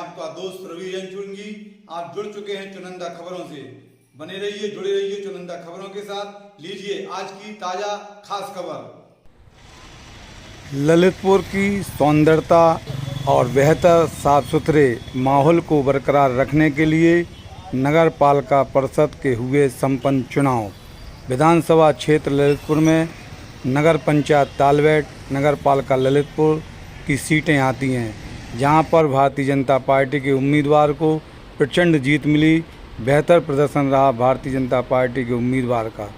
आपका दोस्त रवि रंचुंगी। आप जुड़ चुके हैं चुनिंदा खबरों से। बने रहिए, जुड़े रहिए चुनिंदा खबरों के साथ। लीजिए आज की ताजा खास खबर। ललितपुर की सौंदर्यता और बेहतर साफ सुथरे माहौल को बरकरार रखने के लिए नगर पालिका परिषद के हुए संपन्न चुनाव। विधानसभा क्षेत्र ललितपुर में नगर पंचायत तालबेट, नगर पालिका ललितपुर की सीटें आती हैं, जहां पर भारतीय जनता पार्टी के उम्मीदवार को प्रचंड जीत मिली। बेहतर प्रदर्शन रहा भारतीय जनता पार्टी के उम्मीदवार का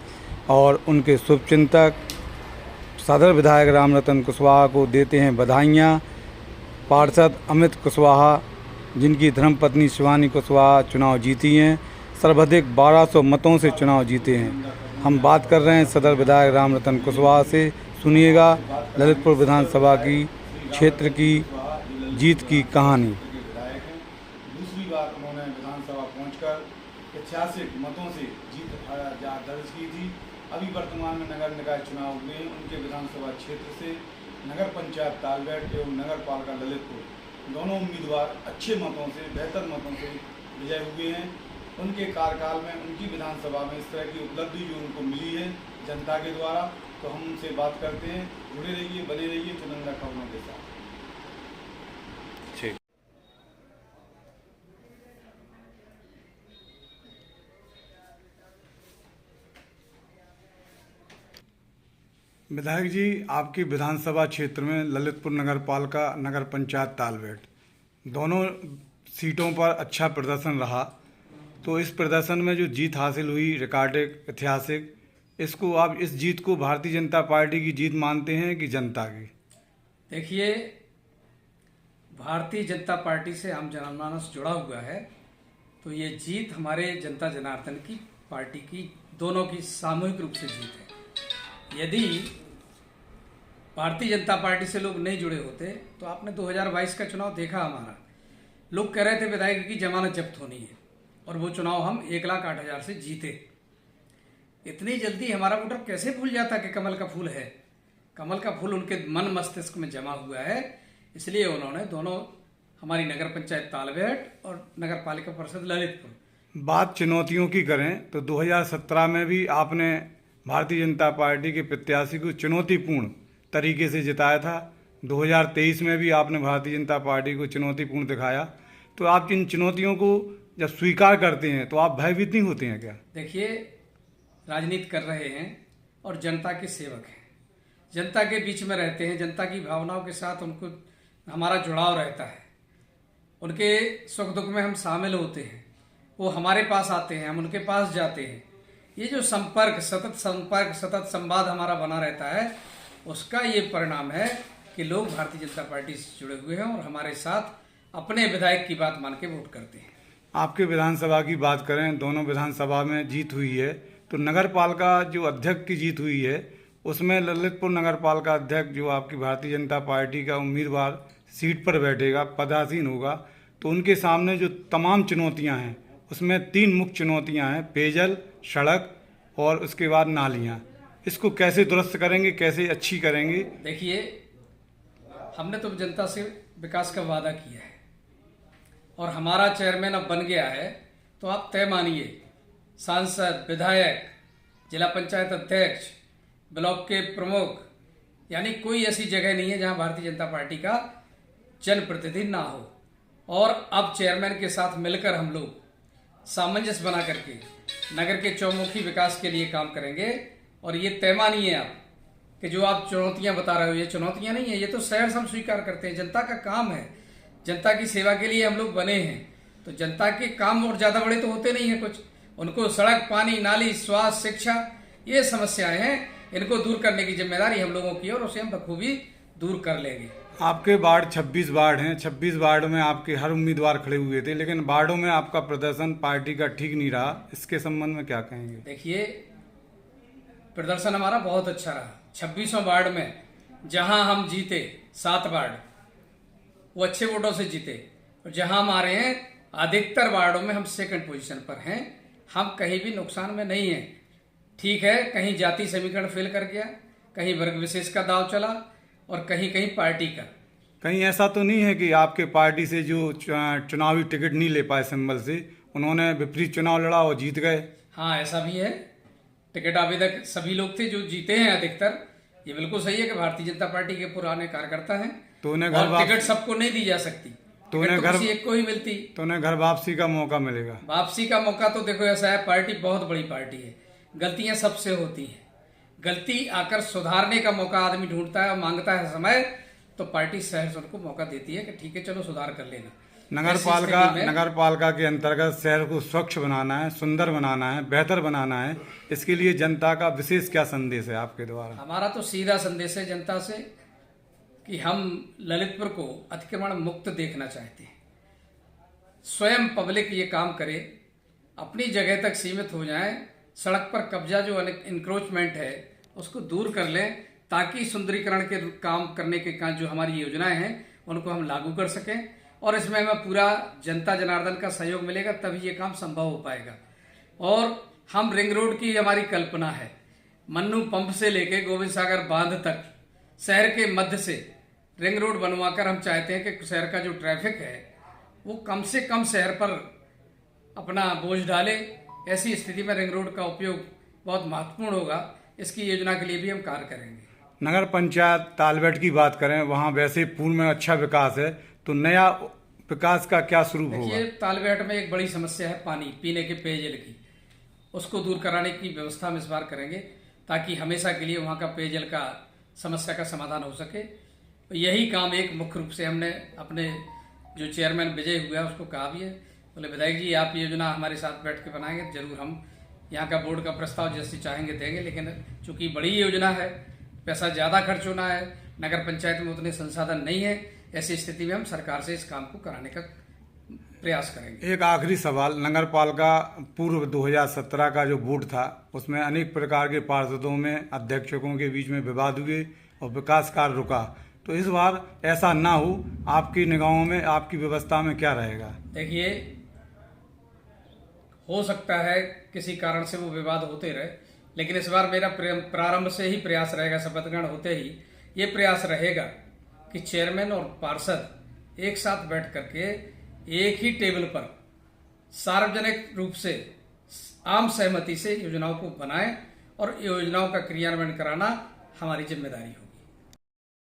और उनके शुभचिंतक सदर विधायक रामरतन कुशवाहा को देते हैं बधाइयाँ। पार्षद अमित कुशवाहा, जिनकी धर्मपत्नी शिवानी कुशवाहा चुनाव जीती हैं, सर्वाधिक 1200 मतों से चुनाव जीते हैं। हम बात कर रहे हैं सदर विधायक रामरतन कुशवाहा से। सुनिएगा ललितपुर विधानसभा की क्षेत्र की जीत की कहानी। दूसरी बार उन्होंने विधानसभा पहुंचकर 86 मतों से जीत दर्ज की थी। अभी वर्तमान में नगर निकाय चुनाव हुए, उनके विधानसभा क्षेत्र से नगर पंचायत तालबेट एवं नगर पालिका ललितपुर दोनों उम्मीदवार अच्छे मतों से, बेहतर मतों से विजय हुए हैं। उनके कार्यकाल में उनकी विधानसभा में इस तरह की उपलब्धि जो उनको मिली है जनता के द्वारा, तो हम उनसे बात करते हैं। जुड़े रहिए, बने रहिए चुनिंदा खबरों के साथ। विधायक जी, आपकी विधानसभा क्षेत्र में ललितपुर नगर पालिका, नगर पंचायत तालबेट दोनों सीटों पर अच्छा प्रदर्शन रहा, तो इस प्रदर्शन में जो जीत हासिल हुई रिकॉर्डिक, ऐतिहासिक, इसको आप इस जीत को भारतीय जनता पार्टी की जीत मानते हैं कि जनता की? देखिए, भारतीय जनता पार्टी से आम जनमानस जुड़ा हुआ है, तो ये जीत हमारे जनता जनार्दन की पार्टी की दोनों की सामूहिक रूप से जीत है। यदि भारतीय जनता पार्टी से लोग नहीं जुड़े होते तो आपने 2022 का चुनाव देखा हमारा। लोग कह रहे थे विधायक की जमानत जब्त होनी है, और वो चुनाव हम 1,08,000 से जीते। इतनी जल्दी हमारा वोटर कैसे भूल जाता कि कमल का फूल है? कमल का फूल उनके मन मस्तिष्क में जमा हुआ है, इसलिए उन्होंने दोनों हमारी नगर पंचायत तालबेट और नगर पालिका परिषद ललितपुर। बात चुनौतियों की करें तो 2017 में भी आपने भारतीय जनता पार्टी के प्रत्याशी को चुनौतीपूर्ण तरीके से जिताया था। 2023 में भी आपने भारतीय जनता पार्टी को चुनौतीपूर्ण दिखाया। तो आप इन चुनौतियों को जब स्वीकार करते हैं तो आप भयभीत नहीं होते हैं क्या? देखिए, राजनीति कर रहे हैं और जनता के सेवक हैं, जनता के बीच में रहते हैं, जनता की भावनाओं के साथ उनको हमारा जुड़ाव रहता है। उनके सुख दुख में हम शामिल होते हैं, वो हमारे पास आते हैं, हम उनके पास जाते हैं। ये जो संपर्क, सतत संवाद हमारा बना रहता है, उसका ये परिणाम है कि लोग भारतीय जनता पार्टी से जुड़े हुए हैं और हमारे साथ अपने विधायक की बात मान के वोट करते हैं। आपके विधानसभा की बात करें, दोनों विधानसभा में जीत हुई है, तो नगर पालिका जो अध्यक्ष की जीत हुई है, उसमें ललितपुर नगर पालिका अध्यक्ष जो आपकी भारतीय जनता पार्टी का उम्मीदवार सीट पर बैठेगा, पदासीन होगा, तो उनके सामने जो तमाम चुनौतियाँ हैं, उसमें 3 मुख्य चुनौतियाँ हैं: पेयजल, सड़क और उसके बाद नालियाँ। इसको कैसे दुरुस्त करेंगे, कैसे अच्छी करेंगे? देखिए, हमने तो जनता से विकास का वादा किया है और हमारा चेयरमैन अब बन गया है, तो आप तय मानिए, सांसद, विधायक, जिला पंचायत अध्यक्ष, ब्लॉक के प्रमुख, यानी कोई ऐसी जगह नहीं है जहां भारतीय जनता पार्टी का जनप्रतिनिधि ना हो। और अब चेयरमैन के साथ मिलकर हम लोग सामंजस्य बना करके नगर के चौमुखी विकास के लिए काम करेंगे। और ये तय मानिए आप कि जो आप चुनौतियां बता रहे हो, ये चुनौतियां नहीं है, ये तो सहर्ष हम स्वीकार करते हैं। जनता का काम है, जनता की सेवा के लिए हम लोग बने हैं, तो जनता के काम और ज्यादा बड़े तो होते नहीं है कुछ। उनको सड़क, पानी, नाली, स्वास्थ्य, शिक्षा, ये समस्याएं हैं, इनको दूर करने की जिम्मेदारी हम लोगों की है और उसे हम बखूबी दूर कर लेंगे। आपके वार्ड 26 वार्ड हैं, 26 वार्ड में आपके हर उम्मीदवार खड़े हुए थे, लेकिन वार्डों में आपका प्रदर्शन पार्टी का ठीक नहीं रहा। इसके संबंध में क्या कहेंगे? देखिए, प्रदर्शन हमारा बहुत अच्छा रहा। 26 वार्ड में जहां हम जीते 7 वार्ड, वो अच्छे वोटों से जीते, और जहां हम आ रहे हैं अधिकतर वार्डों में हम सेकंड पोजीशन पर हैं। हम कहीं भी नुकसान में नहीं हैं। ठीक है, कहीं जाति समीकरण फेल कर गया, कहीं वर्ग विशेष का दाव चला और कहीं कहीं पार्टी का, कहीं ऐसा तो नहीं है कि आपके पार्टी से जो चुनावी टिकट नहीं ले पाए सिंबल से, उन्होंने विपरीत चुनाव लड़ा और जीत गए? हाँ, ऐसा भी है। टिकट आवेदक सभी लोग थे जो जीते हैं अधिकतर। ये बिल्कुल सही है कि भारतीय जनता पार्टी के पुराने कार्यकर्ता हैं, तो उन्हें और टिकट सबको नहीं दी जा सकती, तो उन्हें किसी एक को ही मिलती। तो उन्हें घर वापसी का मौका मिलेगा? वापसी का मौका तो देखो ऐसा है, पार्टी बहुत बड़ी पार्टी है, गलतियां सबसे होती हैं। गलती आकर सुधारने का मौका आदमी ढूंढता है और मांगता है समय, तो पार्टी शहर से उनको मौका देती है कि ठीक है चलो सुधार कर लेना। नगर पालिका के अंतर्गत शहर को स्वच्छ बनाना है, सुंदर बनाना है, बेहतर बनाना है, इसके लिए जनता का विशेष क्या संदेश है आपके द्वारा? हमारा तो सीधा संदेश है जनता से कि हम ललितपुर को अतिक्रमण मुक्त देखना चाहते हैं। स्वयं पब्लिक ये काम करे, अपनी जगह तक सीमित हो जाए, सड़क पर कब्जा जो इंक्रोचमेंट है उसको दूर कर लें, ताकि सुंदरीकरण के काम करने के काम जो हमारी योजनाएं हैं उनको हम लागू कर सकें, और इसमें हमें पूरा जनता जनार्दन का सहयोग मिलेगा, तभी ये काम संभव हो पाएगा। और हम रिंग रोड की हमारी कल्पना है, मन्नू पंप से लेके गोविंद सागर बांध तक शहर के मध्य से रिंग रोड बनवाकर हम चाहते हैं कि शहर का जो ट्रैफिक है वो कम से कम शहर पर अपना बोझ डाले। ऐसी स्थिति में रिंग रोड का उपयोग बहुत महत्वपूर्ण होगा। इसकी योजना के लिए भी हम कार्य करेंगे। नगर पंचायत तालबेट की बात करें, वहाँ वैसे पूर्व में अच्छा विकास है, तो नया विकास का क्या स्वरूप होगा? देखिए, तालबेट में एक बड़ी समस्या है पानी, पीने के पेयजल की। उसको दूर कराने की व्यवस्था हम इस बार करेंगे, ताकि हमेशा के लिए वहाँ का पेयजल का समस्या का समाधान हो सके। तो यही काम एक मुख्य रूप से हमने अपने जो चेयरमैन विजय हुआ उसको कहा भी है, बोले विधायक जी आप ये योजना हमारे साथ बैठ के बनाएंगे, जरूर हम यहाँ का बोर्ड का प्रस्ताव जैसे चाहेंगे देंगे। लेकिन चूंकि बड़ी योजना है, पैसा ज़्यादा खर्च होना है, नगर पंचायत में उतने संसाधन नहीं है, ऐसी स्थिति में हम सरकार से इस काम को कराने का प्रयास करेंगे। एक आखिरी सवाल, नगर पालिका पूर्व 2017 का जो बोर्ड था उसमें अनेक प्रकार के पार्षदों में अध्यक्षकों के बीच में विवाद हुए और विकास कार्य रुका, तो इस बार ऐसा ना हो, आपकी निगाहों में, आपकी व्यवस्था में क्या रहेगा? देखिए, हो सकता है किसी कारण से वो विवाद होते रहे, लेकिन इस बार मेरा प्रारंभ से ही प्रयास रहेगा, शपथ ग्रहण होते ही ये प्रयास रहेगा कि चेयरमैन और पार्षद एक साथ बैठ करके एक ही टेबल पर सार्वजनिक रूप से आम सहमति से योजनाओं को बनाएं, और योजनाओं का क्रियान्वयन कराना हमारी जिम्मेदारी हो।